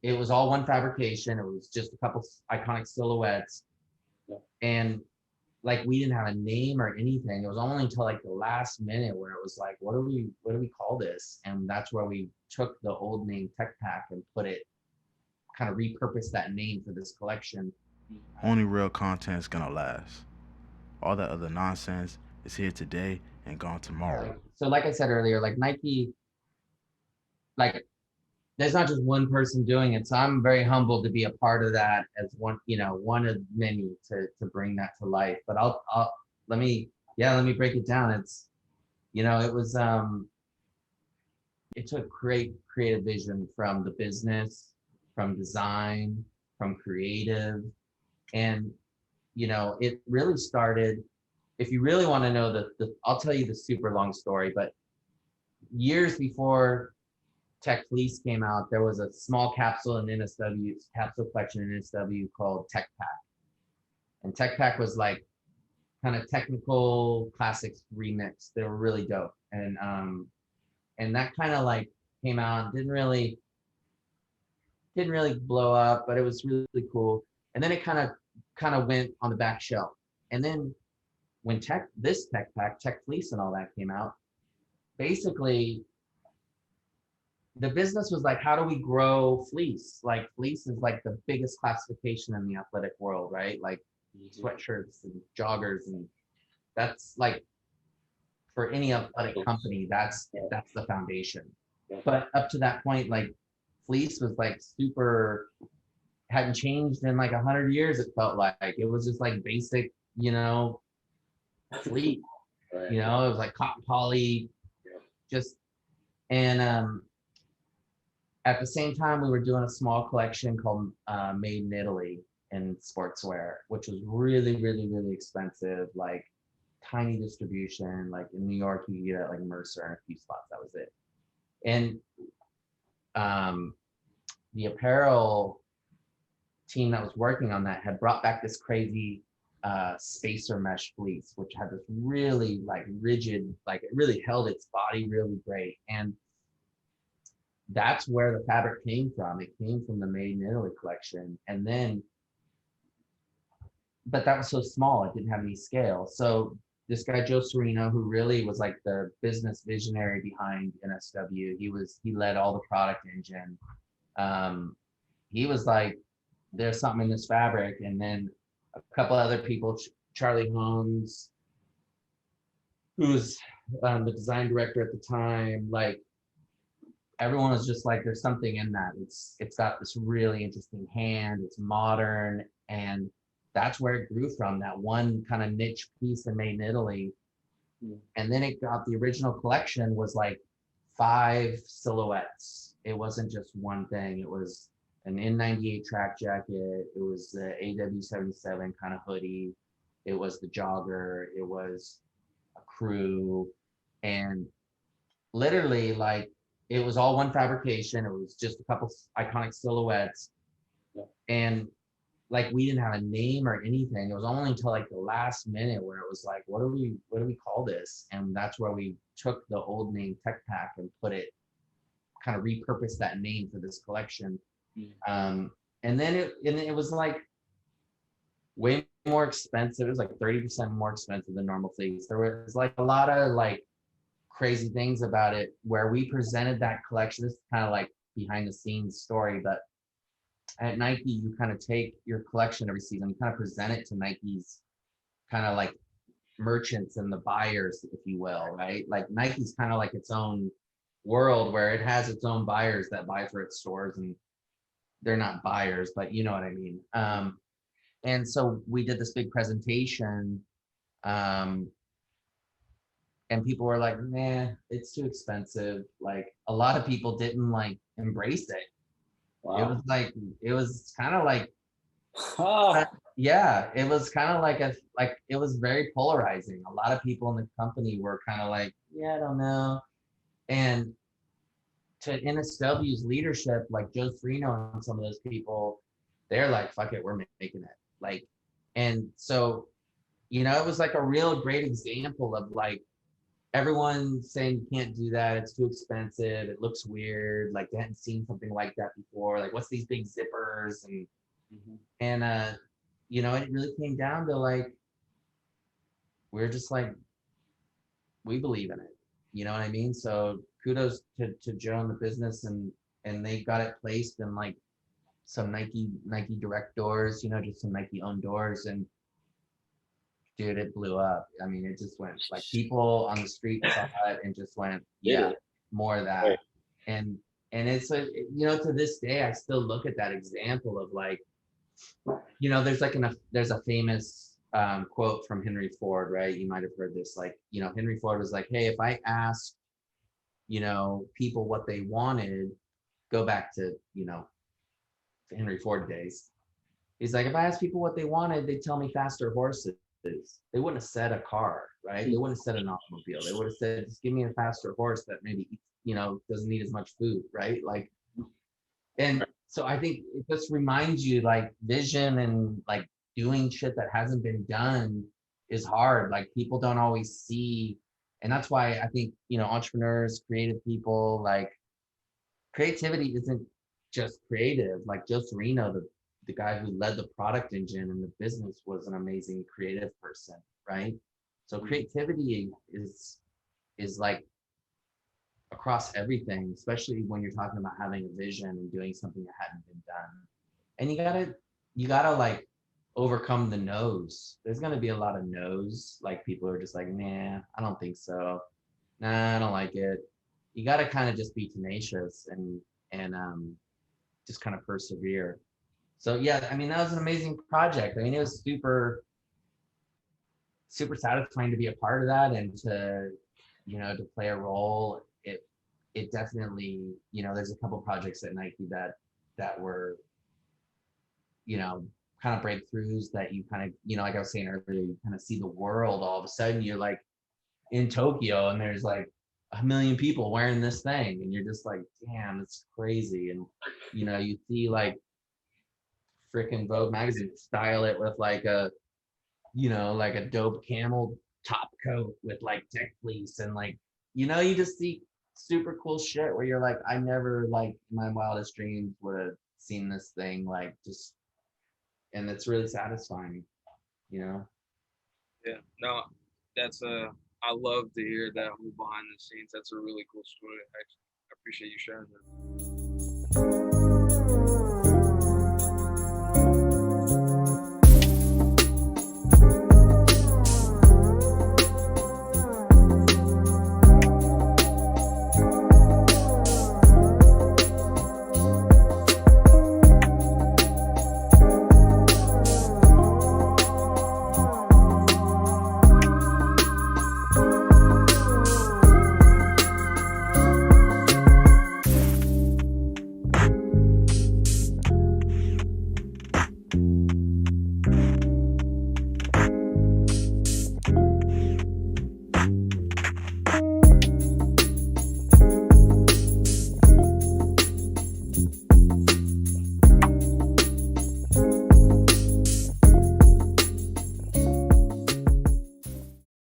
it was all one fabrication. It was just a couple iconic silhouettes. Yeah. And like we didn't have a name or anything. It was only until like the last minute where it was like, what do we call this? And that's where we took the old name Tech Pack and put it, kind of repurposed that name for this collection. Only real content is gonna last. All that other nonsense is here today and gone tomorrow. So like I said earlier, like Nike, like there's not just one person doing it. So I'm very humbled to be a part of that as one, one of many to bring that to life. But I'll let me break it down. It's, it was it took great creative vision from the business, from design, from creative. And, it really started, if you really want to know I'll tell you the super long story, but years before Tech Fleece came out, there was a small capsule capsule collection in NSW called Tech Pack. And Tech Pack was like kind of technical classics remix. They were really dope. And that kind of like came out, didn't really blow up, but it was really cool. And then it kind of went on the back shelf. And then when this Tech Pack, Tech Fleece and all that came out, basically the business was like, how do we grow fleece? Like fleece is like the biggest classification in the athletic world, right? Like sweatshirts and joggers, and that's like for any athletic company, that's the foundation. But up to that point, like fleece was like super, hadn't changed in like 100 years. It felt like it was just like basic, fleece. Right. It was like cotton poly, just and at the same time, we were doing a small collection called Made in Italy in sportswear, which was really, really, really expensive, like tiny distribution. Like in New York, you could get it at like Mercer and a few spots. That was it. And the apparel team that was working on that had brought back this crazy spacer mesh fleece, which had this really like rigid, like it really held its body really great. And that's where the fabric came from. It came from the Made in Italy collection. And then, but that was so small, it didn't have any scale. So this guy, Joe Serino, who really was like the business visionary behind NSW, he led all the product engine. He was like, there's something in this fabric. And then a couple other people, Charlie Holmes, who was the design director at the time, like, everyone was just like, there's something in that. It's got this really interesting hand, it's modern, and that's where it grew from, that one kind of niche piece in Made in Italy. And then it got, the original collection was like 5 silhouettes. It wasn't just one thing. It was an N98 track jacket, it was the AW77 kind of hoodie, it was the jogger, it was a crew, and literally like, it was all one fabrication. It was just a couple iconic silhouettes. Yeah. And like we didn't have a name or anything. It was only until like the last minute where it was like, what do we call this? And that's where we took the old name Tech Pack and put it, kind of repurposed that name for this collection. And then it was like way more expensive. It was like 30% more expensive than normal fleece. There was like a lot of like crazy things about it where we presented that collection. This is kind of like behind the scenes story, but at Nike, you kind of take your collection every season, you kind of present it to Nike's kind of like merchants and the buyers, if you will, right? Like Nike's kind of like its own world where it has its own buyers that buy for its stores, and they're not buyers, but you know what I mean. And so we did this big presentation, and people were like, nah, it's too expensive. Like a lot of people didn't like embrace it. Wow. It was like, it was kind of like, Ah, yeah, it was kind of like it was very polarizing. A lot of people in the company were kind of like, yeah, I don't know. And to NSW's leadership, like Joe Serino and some of those people, they're like, fuck it, we're making it. Like, and so, it was like a real great example of like, everyone's saying you can't do that. It's too expensive. It looks weird. Like they hadn't seen something like that before. Like what's these big zippers and you know, it really came down to like we're just like we believe in it. You know what I mean? So kudos to Joe and the business and they got it placed in like some Nike direct doors, you know, just some Nike owned doors and dude, it blew up. I mean, it just went like people on the street saw it and just went, yeah, more of that. Right. And it's like, you know, to this day, I still look at that example of like, you know, there's a famous quote from Henry Ford, right? You might have heard this, like, you know, Henry Ford was like, hey, if I asked, you know, people what they wanted, go back to, you know, Henry Ford days. He's like, if I asked people what they wanted, they'd tell me faster horses. They wouldn't have said a car, right? They wouldn't have said an automobile. They would have said, just give me a faster horse that maybe, you know, doesn't need as much food, right? Like, and so I think it just reminds you like vision and like doing shit that hasn't been done is hard. Like people don't always see. And that's why I think, you know, entrepreneurs, creative people, like creativity isn't just creative. Like Joe Serino, the guy who led the product engine in the business was an amazing creative person, right? So creativity is like across everything, especially when you're talking about having a vision and doing something that hadn't been done. And you gotta like overcome the no's. There's gonna be a lot of no's. Like people are just like, nah, I don't think so. Nah, I don't like it. You gotta kind of just be tenacious and just kind of persevere. So yeah, I mean that was an amazing project. I mean it was super satisfying to be a part of that and to you know to play a role. It definitely, you know, there's a couple projects at Nike that were, you know, kind of breakthroughs that you kind of, you know, like I was saying earlier, you kind of see the world all of a sudden. You're like in Tokyo and there's like 1 million people wearing this thing and you're just like, damn, it's crazy. And you know, you see like freaking Vogue magazine style it with like a, you know, like a dope camel top coat with like tech fleece and like, you know, you just see super cool shit where you're like, I never like in my wildest dreams would have seen this thing like just, and it's really satisfying, you know? Yeah, no, that's I love to hear that whole behind the scenes. That's a really cool story. Actually, I appreciate you sharing that.